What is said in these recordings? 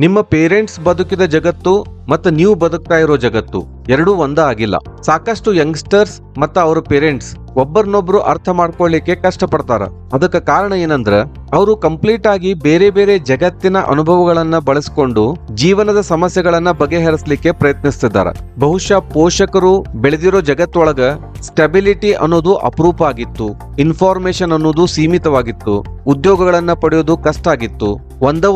ನಿಮ್ಮ ಪೇರೆಂಟ್ಸ್ ಬದುಕಿದ ಜಗತ್ತು ಮತ್ತು ನೀವು ಬದುಕ್ತಾ ಇರೋ ಜಗತ್ತು ಎರಡೂ ಒಂದ ಆಗಿಲ್ಲ. ಸಾಕಷ್ಟು ಯಂಗ್ಸ್ಟರ್ಸ್ ಮತ್ತು ಅವ್ರ ಪೇರೆಂಟ್ಸ್ ಒಬ್ಬರನ್ನೊಬ್ರು ಅರ್ಥ ಮಾಡ್ಕೊಳ್ಳಿಕ್ಕೆ ಕಷ್ಟಪಡ್ತಾರ. ಅದಕ್ಕೆ ಕಾರಣ ಏನಂದ್ರ ಅವರು ಕಂಪ್ಲೀಟ್ ಆಗಿ ಬೇರೆ ಬೇರೆ ಜಗತ್ತಿನ ಅನುಭವಗಳನ್ನ ಬಳಸ್ಕೊಂಡು ಜೀವನದ ಸಮಸ್ಯೆಗಳನ್ನ ಬಗೆಹರಿಸಲಿಕ್ಕೆ ಪ್ರಯತ್ನಿಸ್ತಿದ್ದಾರೆ. ಬಹುಶಃ ಪೋಷಕರು ಬೆಳೆದಿರೋ ಜಗತ್ತೊಳಗ ಸ್ಟೆಬಿಲಿಟಿ ಅನ್ನೋದು ಅಪರೂಪ ಆಗಿತ್ತು, ಇನ್ಫಾರ್ಮೇಶನ್ ಅನ್ನೋದು ಸೀಮಿತವಾಗಿತ್ತು, ಉದ್ಯೋಗಗಳನ್ನ ಪಡೆಯೋದು ಕಷ್ಟ ಆಗಿತ್ತು.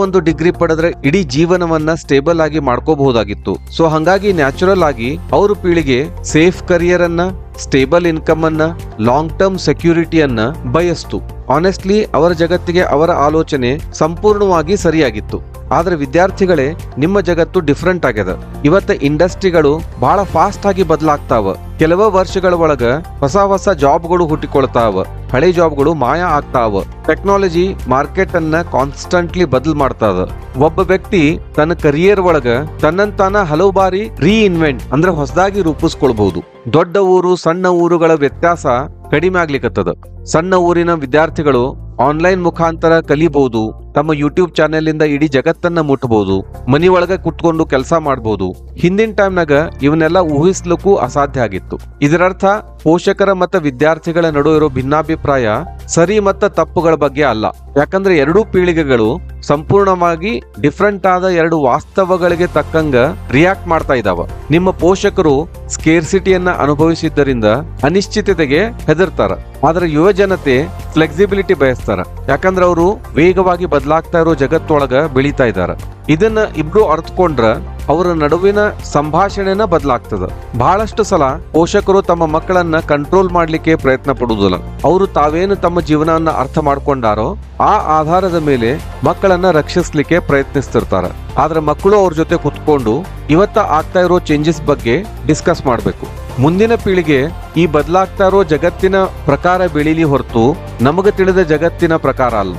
ಒಂದು ಡಿಗ್ರಿ ಪಡೆದ್ರೆ ಇಡೀ ಜೀವನವನ್ನ ಸ್ಟೇಬಲ್ ಆಗಿ ಮಾಡ್ಕೋಬಹುದಾಗಿತ್ತು. ಸೊ ಹಂಗಾಗಿ ನ್ಯಾಚುರಲ್ ಆಗಿ ಅವ್ರ ಪೀಳಿಗೆ ಸೇಫ್ ಕರಿಯರ್ ಅನ್ನ, ಸ್ಟೇಬಲ್ ಇನ್ಕಮ್ ಅನ್ನ, ಲಾಂಗ್ ಟರ್ಮ್ ಸೆಕ್ಯೂರಿಟಿಯನ್ನ ಬಯಸ್ತು. ಆನೆಸ್ಟ್ಲಿ ಅವರ ಜಗತ್ತಿಗೆ ಅವರ ಆಲೋಚನೆ ಸಂಪೂರ್ಣವಾಗಿ ಸರಿಯಾಗಿತ್ತು. ಆದ್ರೆ ವಿದ್ಯಾರ್ಥಿಗಳೇ, ನಿಮ್ಮ ಜಗತ್ತು ಡಿಫ್ರೆಂಟ್ ಆಗ್ಯದ. ಇವತ್ತ ಇಂಡಸ್ಟ್ರಿಗಳು ಬಹಳ ಫಾಸ್ಟ್ ಆಗಿ ಬದಲಾಗ್ತಾವ. ಕೆಲವ ವರ್ಷಗಳ ಒಳಗ ಹೊಸ ಜಾಬ್ಗಳು ಹುಟ್ಟಿಕೊಳ್ತಾವ, ಹಳೆ ಜಾಬ್ಗಳು ಮಾಯ ಆಗ್ತಾವ. ಟೆಕ್ನಾಲಜಿ ಮಾರ್ಕೆಟ್ ಅನ್ನ ಕಾನ್ಸ್ಟಂಟ್ಲಿ ಬದಲ್ ಮಾಡ್ತಾವ. ಒಬ್ಬ ವ್ಯಕ್ತಿ ತನ್ನ ಕರಿಯರ್ ಒಳಗ ತನ್ನಂತಾನ ಹಲವು ಬಾರಿ ರೀಇನ್ವೆಂಟ್ ಅಂದ್ರೆ ಹೊಸದಾಗಿ ರೂಪಿಸ್ಕೊಳ್ಬಹುದು. ದೊಡ್ಡ ಊರು ಸಣ್ಣ ಊರುಗಳ ವ್ಯತ್ಯಾಸ ಕಡಿಮೆ ಆಗ್ಲಿಕ್ಕತ್ತದ. ಸಣ್ಣ ಊರಿನ ವಿದ್ಯಾರ್ಥಿಗಳು ಆನ್ಲೈನ್ ಮುಖಾಂತರ ಕಲಿಬಹುದು, ತಮ್ಮ ಯೂಟ್ಯೂಬ್ ಚಾನೆಲ್ ಇಂದ ಇಡೀ ಜಗತ್ತನ್ನ ಮುಟ್ಟಬಹುದು, ಮನಿ ಒಳಗ ಕುತ್ಕೊಂಡು ಕೆಲಸ ಮಾಡಬಹುದು. ಹಿಂದಿನ ಟೈಮ್ನಾಗ ಇವನ್ನೆಲ್ಲ ಊಹಿಸ್ಲಿಕ್ಕೂ ಅಸಾಧ್ಯ ಆಗಿತ್ತು. ಇದರರ್ಥ ಪೋಷಕರ ಮತ್ತು ವಿದ್ಯಾರ್ಥಿಗಳ ನಡುವೆ ಇರೋ ಭಿನ್ನಾಭಿಪ್ರಾಯ ಸರಿ ಮತ್ತು ತಪ್ಪುಗಳ ಬಗ್ಗೆ ಅಲ್ಲ. ಯಾಕಂದ್ರೆ ಎರಡೂ ಪೀಳಿಗೆಗಳು ಸಂಪೂರ್ಣವಾಗಿ ಡಿಫ್ರೆಂಟ್ ಆದ ಎರಡು ವಾಸ್ತವಗಳಿಗೆ ತಕ್ಕಂಗ ರಿಯಾಕ್ಟ್ ಮಾಡ್ತಾ ಇದಾವ. ನಿಮ್ಮ ಪೋಷಕರು ಸ್ಕೇರ್ಸಿಟಿಯನ್ನ ಅನುಭವಿಸಿದ್ದರಿಂದ ಅನಿಶ್ಚಿತತೆಗೆ ಹೆದರ್ತಾರ. ಆದ್ರೆ ಯುವ ಜನತೆ ಫ್ಲೆಕ್ಸಿಬಿಲಿಟಿ ಬಯಸ್ತಾರ. ಯಾಕಂದ್ರೆ ಅವರು ವೇಗವಾಗಿ ಬದಲಾಗ್ತಾ ಇರೋ ಜಗತ್ತೊಳಗ ಬೆಳೀತಾ ಇದಾರ. ಇದನ್ನ ಇಬ್ರು ಅರ್ಥಕೊಂಡ್ರ ಅವರ ನಡುವಿನ ಸಂಭಾಷಣೆನ ಬದಲಾಗ್ತದ. ಬಹಳಷ್ಟು ಸಲ ಪೋಷಕರು ತಮ್ಮ ಮಕ್ಕಳನ್ನ ಕಂಟ್ರೋಲ್ ಮಾಡ್ಲಿಕ್ಕೆ ಪ್ರಯತ್ನ ಪಡುವುದಿಲ್ಲ. ಅವರು ತಾವೇನು ತಮ್ಮ ಜೀವನವನ್ನ ಅರ್ಥ ಮಾಡ್ಕೊಂಡಾರೋ ಆ ಆಧಾರದ ಮೇಲೆ ಮಕ್ಕಳನ್ನ ರಕ್ಷಿಸ್ಲಿಕ್ಕೆ ಪ್ರಯತ್ನಿಸ್ತಿರ್ತಾರ. ಆದ್ರೆ ಮಕ್ಕಳು ಅವ್ರ ಜೊತೆ ಕುತ್ಕೊಂಡು ಇವತ್ತ ಆಗ್ತಾ ಇರೋ ಚೇಂಜಸ್ ಬಗ್ಗೆ ಡಿಸ್ಕಸ್ ಮಾಡ್ಬೇಕು. ಮುಂದಿನ ಪೀಳಿಗೆ ಈ ಬದಲಾಗ್ತಾ ಇರೋ ಜಗತ್ತಿನ ಪ್ರಕಾರ ಬೆಳೀಲಿ ಹೊರತು ನಮಗೆ ತಿಳಿದ ಜಗತ್ತಿನ ಪ್ರಕಾರ ಅಲ್ಲ.